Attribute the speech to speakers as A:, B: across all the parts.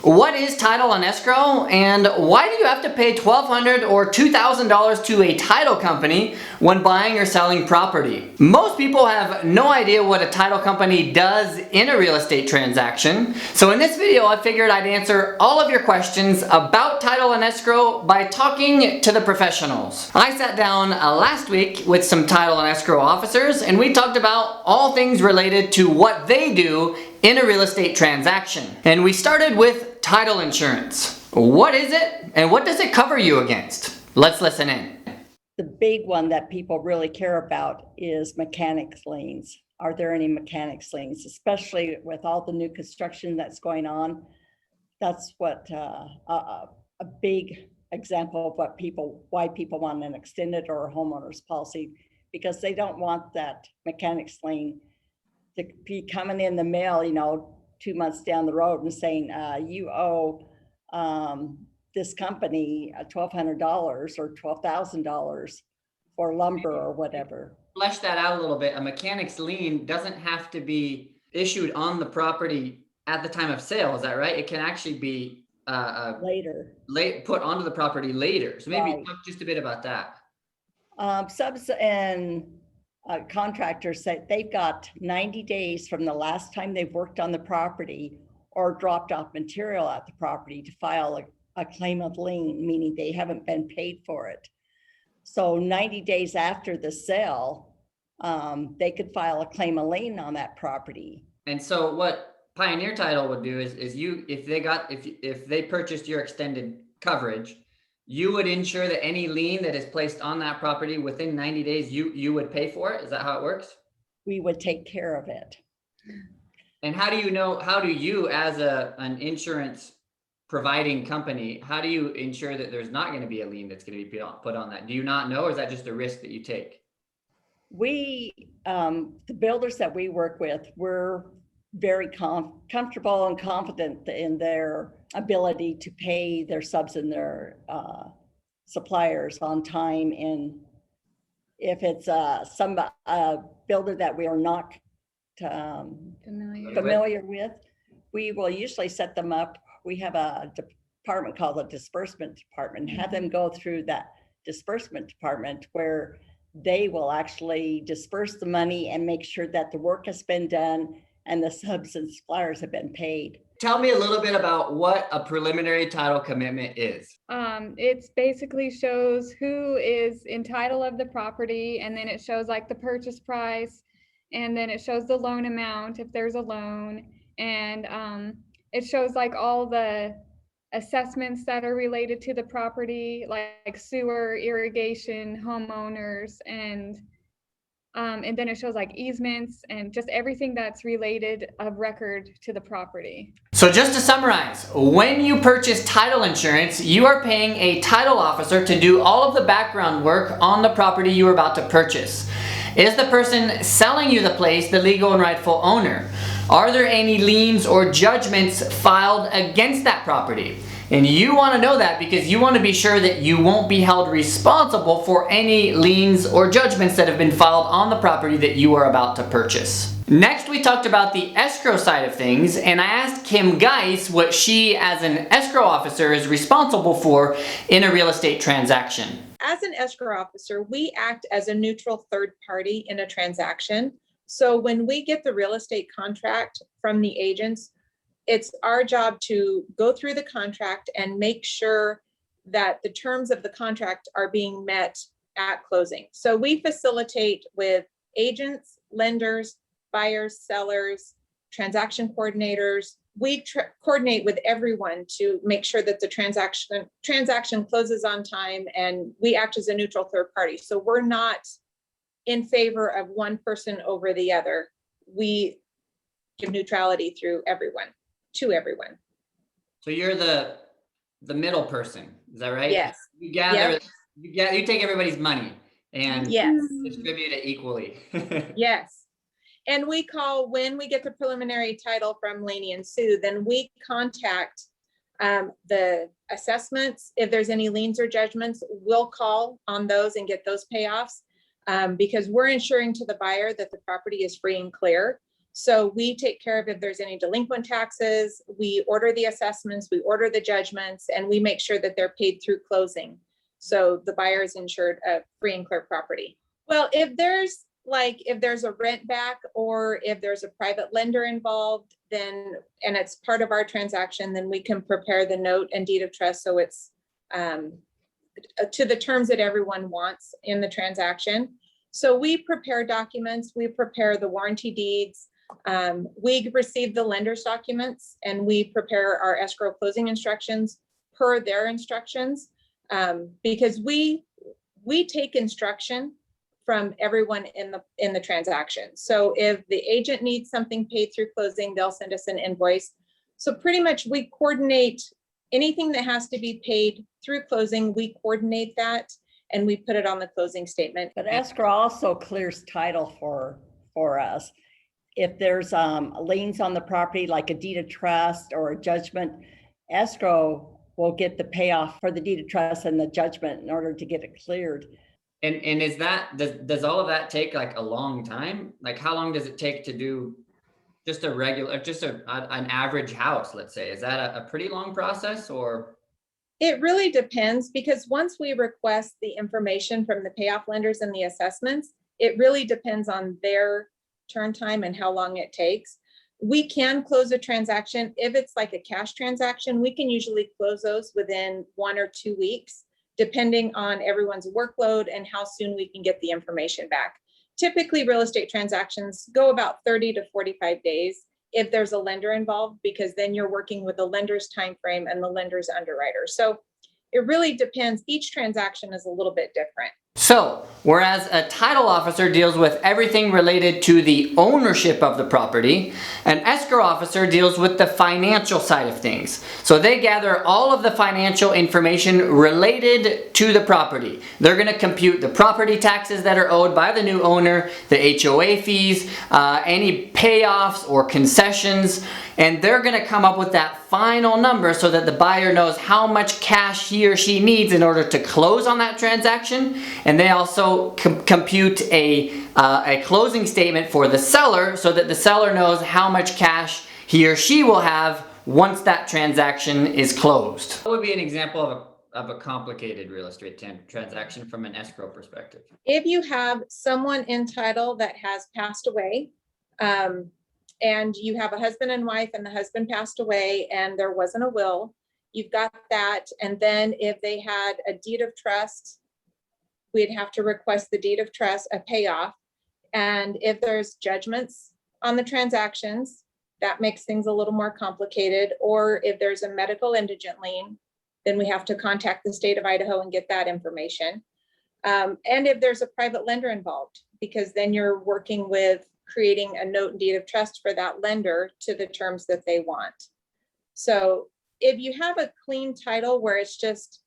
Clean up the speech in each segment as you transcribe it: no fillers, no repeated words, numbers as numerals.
A: What is title and escrow, and why do you have to pay $1,200 or $2,000 to a title company when buying or selling property? Most people have no idea what a title company does in a real estate transaction. So in this video, I figured I'd answer all of your questions about title and escrow by talking to the professionals. I sat down last week with some title and escrow officers, and we talked about all things related to what they do in a real estate transaction. And we started with title insurance. What is it, and what does it cover you against? Let's listen in.
B: The big one that people really care about is mechanics liens. Are there any mechanics liens, especially with all the new construction that's going on? That's what a big example of why people want an extended or a homeowner's policy, because they don't want that mechanics lien to be coming in the mail, 2 months down the road and saying, you owe this company $1,200 or $12,000 for lumber or whatever.
A: Flesh that out a little bit. A mechanics lien doesn't have to be issued on the property at the time of sale. Is that right? It can actually be
B: later,
A: put onto the property later. So maybe
B: right.
A: Talk just a bit about that.
B: Subs and contractors say they've got 90 days from the last time they've worked on the property or dropped off material at the property to file a claim of lien, meaning they haven't been paid for it. So 90 days after the sale, they could file a claim of lien on that property. And
A: so what Pioneer Title would do is if they purchased your extended coverage, you would ensure that any lien that is placed on that property within 90 days, you would pay for it. Is that how it works?
B: We would take care of it.
A: And how do you as an insurance providing company, how do you ensure that there's not going to be a lien that's going to be put on that? Do you not know, or is that just a risk that you take?
B: We, the builders that we work with, we're very comfortable and confident in their ability to pay their subs and their suppliers on time. And if it's some builder that we are not familiar with, we will usually set them up. We have a department called the disbursement department, have them go through that disbursement department where they will actually disperse the money and make sure that the work has been done and the subs and suppliers have been paid.
A: Tell me a little bit about what a preliminary title commitment is.
C: It basically shows who is in title of the property, and then it shows like the purchase price, and then it shows the loan amount if there's a loan, and it shows like all the assessments that are related to the property, like sewer, irrigation, homeowners, and then it shows like easements and just everything that's related of record to the property.
A: So just to summarize, when you purchase title insurance, you are paying a title officer to do all of the background work on the property you are about to purchase. Is the person selling you the place the legal and rightful owner? Are there any liens or judgments filed against that property? And you want to know that because you want to be sure that you won't be held responsible for any liens or judgments that have been filed on the property that you are about to purchase. Next, we talked about the escrow side of things, and I asked Kim Geis what she, as an escrow officer, is responsible for in a real estate transaction.
D: As an escrow officer, we act as a neutral third party in a transaction. So when we get the real estate contract from the agents, it's our job to go through the contract and make sure that the terms of the contract are being met at closing. So we facilitate with agents, lenders, buyers, sellers, transaction coordinators. We coordinate with everyone to make sure that the transaction closes on time, and we act as a neutral third party. So we're not in favor of one person over the other. We give neutrality through everyone. To everyone.
A: So you're the middle person, is that right?
D: Yes.
A: You gather, you take everybody's money and distribute it equally.
D: Yes. And when we get the preliminary title from Lanie and Sue, then we contact the assessments. If there's any liens or judgments, we'll call on those and get those payoffs because we're ensuring to the buyer that the property is free and clear. So we take care of if there's any delinquent taxes, we order the assessments, we order the judgments, and we make sure that they're paid through closing. So the buyer is insured a free and clear property. Well, if there's a rent back or if there's a private lender involved, then, and it's part of our transaction, then we can prepare the note and deed of trust. So it's to the terms that everyone wants in the transaction. So we prepare documents, we prepare the warranty deeds, we receive the lender's documents, and we prepare our escrow closing instructions per their instructions, because we take instruction from everyone in the transaction. So if the agent needs something paid through closing, they'll send us an invoice. So pretty much we coordinate anything that has to be paid through closing, we coordinate that and we put it on the closing statement.
B: But escrow also clears title for us. If there's liens on the property, like a deed of trust or a judgment, escrow will get the payoff for the deed of trust and the judgment in order to get it cleared.
A: And is that, does all of that take like a long time? Like how long does it take to do just a regular, just an average house, let's say? Is that a pretty long process or?
D: It really depends, because once we request the information from the payoff lenders and the assessments, it really depends on their turn time and how long it takes. We can close a transaction. If it's like a cash transaction, we can usually close those within 1 or 2 weeks, depending on everyone's workload and how soon we can get the information back. Typically, real estate transactions go about 30 to 45 days if there's a lender involved, because then you're working with the lender's time frame and the lender's underwriter. So it really depends. Each transaction is a little bit different.
A: So, whereas a title officer deals with everything related to the ownership of the property, an escrow officer deals with the financial side of things. So they gather all of the financial information related to the property. They're going to compute the property taxes that are owed by the new owner, the HOA fees, any payoffs or concessions, and they're going to come up with that final number so that the buyer knows how much cash he or she needs in order to close on that transaction. And they also compute a closing statement for the seller so that the seller knows how much cash he or she will have once that transaction is closed. What would be an example of a complicated real estate transaction from an escrow perspective?
D: If you have someone in title that has passed away, and you have a husband and wife and the husband passed away and there wasn't a will, you've got that. And then if they had a deed of trust, we'd have to request the deed of trust, a payoff. And if there's judgments on the transactions, that makes things a little more complicated. Or if there's a medical indigent lien, then we have to contact the state of Idaho and get that information. And if there's a private lender involved, because then you're working with creating a note and deed of trust for that lender to the terms that they want. So if you have a clean title where it's just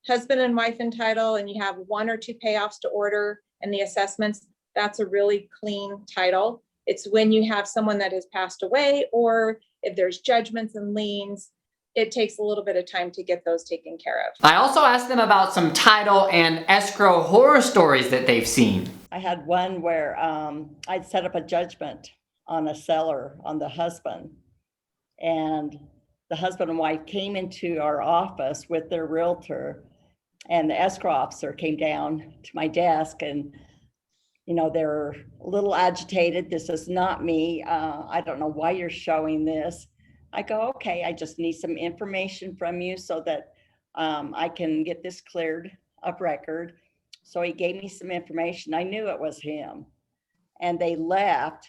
D: husband and wife in title and you have 1 or 2 payoffs to order and the assessments, that's a really clean title. It's when you have someone that has passed away, or if there's judgments and liens, it takes a little bit of time to get those taken care of.
A: I also asked them about some title and escrow horror stories that they've seen.
B: I had one where I'd set up a judgment on a seller, on the husband, and the husband and wife came into our office with their realtor, and the escrow officer came down to my desk, and they're a little agitated. This is not me. I don't know why you're showing this. I go, okay, I just need some information from you so that I can get this cleared of record. So he gave me some information. I knew it was him. And they left.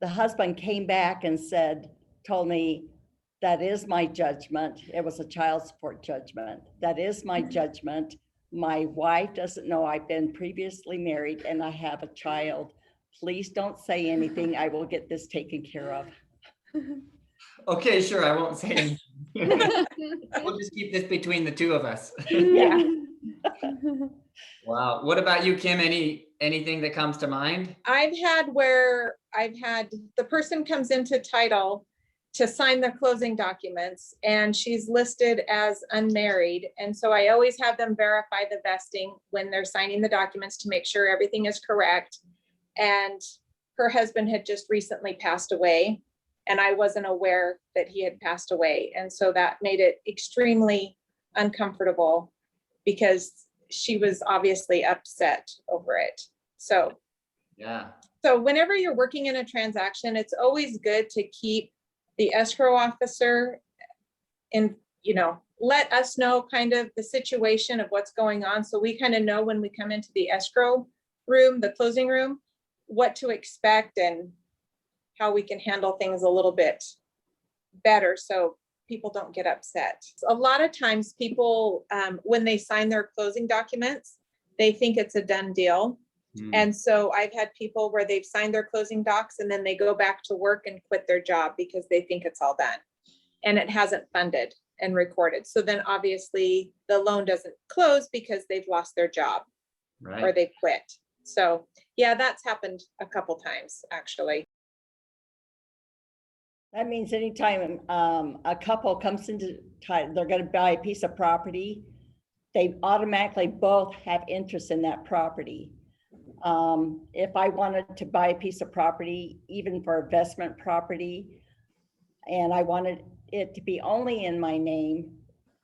B: The husband came back and told me, that is my judgment. It was a child support judgment. That is my judgment. My wife doesn't know I've been previously married and I have a child. Please don't say anything. I will get this taken care of.
A: Okay, sure, I won't say anything. We'll just keep this between the two of us.
B: Yeah.
A: Wow. What about you, Kim? Anything that comes to mind?
D: I've had the person comes into title to sign the closing documents and she's listed as unmarried. And so I always have them verify the vesting when they're signing the documents to make sure everything is correct. And her husband had just recently passed away, and I wasn't aware that he had passed away. And so that made it extremely uncomfortable because she was obviously upset over it. So,
A: Yeah.
D: so whenever you're working in a transaction, it's always good to keep the escrow officer and, you know, let us know kind of the situation of what's going on. So we kind of know when we come into the escrow room, the closing room, what to expect and how we can handle things a little bit better so people don't get upset. A lot of times people, when they sign their closing documents, they think it's a done deal. And so I've had people where they've signed their closing docs and then they go back to work and quit their job because they think it's all done and it hasn't funded and recorded. So then obviously the loan doesn't close because they've lost their job or they quit. So yeah, that's happened a couple times actually.
B: That means anytime a couple comes into title, they're going to buy a piece of property, they automatically both have interest in that property. If I wanted to buy a piece of property, even for investment property, and I wanted it to be only in my name,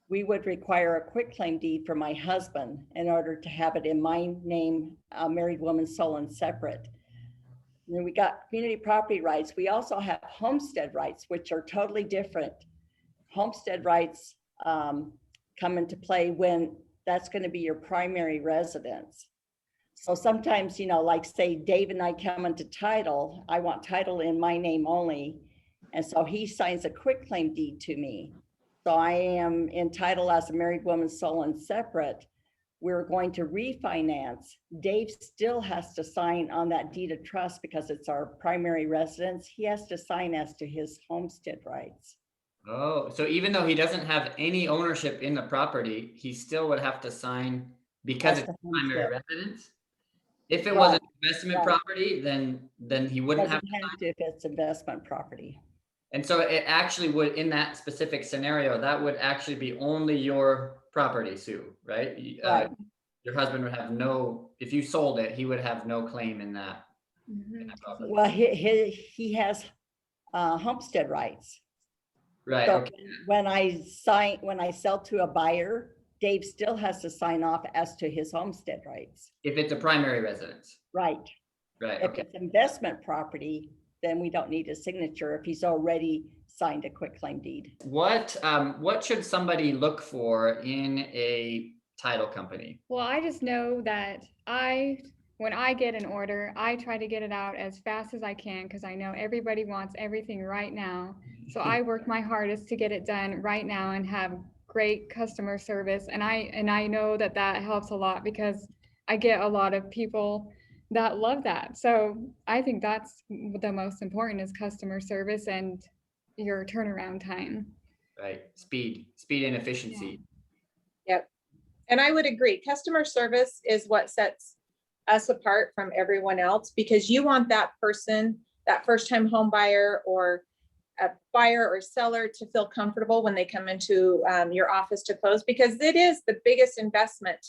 B: we would require a quitclaim deed for my husband in order to have it in my name, a married woman, sole and separate. And then we got community property rights. We also have homestead rights, which are totally different. Homestead rights come into play when that's going to be your primary residence. So sometimes, you know, like say Dave and I come into title, I want title in my name only. And so he signs a quitclaim deed to me. So I am entitled as a married woman, sole and separate. We're going to refinance. Dave still has to sign on that deed of trust because it's our primary residence. He has to sign as to his homestead rights.
A: Oh, so even though he doesn't have any ownership in the property, he still would have to sign because it's primary residence? If it was an investment property, then he wouldn't have to sign.
B: If it's investment property.
A: And so it actually would, in that specific scenario, that would actually be only your property, Sue, right? Your husband would have no, if you sold it, he would have no claim in that. In that property.
B: Well, he has homestead rights.
A: Right.
B: So
A: Okay.
B: when I sell to a buyer, Dave still has to sign off as to his homestead rights.
A: If it's a primary residence.
B: Right.
A: Right.
B: If
A: Okay.
B: it's investment property, then we don't need a signature if he's already signed a quitclaim deed.
A: What should somebody look for in a title company?
C: Well, I just know that when I get an order, I try to get it out as fast as I can because I know everybody wants everything right now. So I work my hardest to get it done right now and have great customer service. And I know that helps a lot because I get a lot of people that love that. So I think that's the most important is customer service and your turnaround time.
A: Right. Speed and efficiency.
D: Yep. And I would agree. Customer service is what sets us apart from everyone else because you want that person, that first-time home buyer or a buyer or seller to feel comfortable when they come into your office to close because it is the biggest investment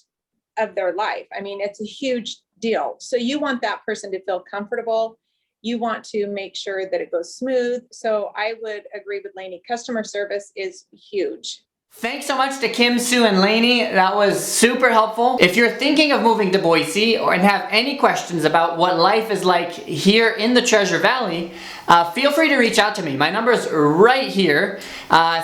D: of their life. I mean, it's a huge deal. So you want that person to feel comfortable. You want to make sure that it goes smooth. So I would agree with Lanie. Customer service is huge.
A: Thanks so much to Kim, Sue, and Lanie. That was super helpful. If you're thinking of moving to Boise and have any questions about what life is like here in the Treasure Valley, feel free to reach out to me. My number is right here.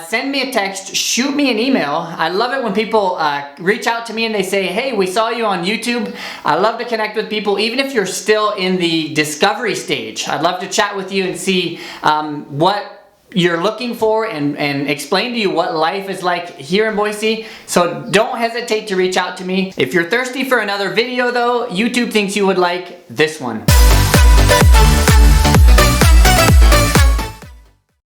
A: Send me a text, shoot me an email. I love it when people reach out to me and they say, hey, we saw you on YouTube. I love to connect with people, even if you're still in the discovery stage. I'd love to chat with you and see what you're looking for and explain to you what life is like here in Boise. So don't hesitate to reach out to me. If you're thirsty for another video though, YouTube thinks you would like this one.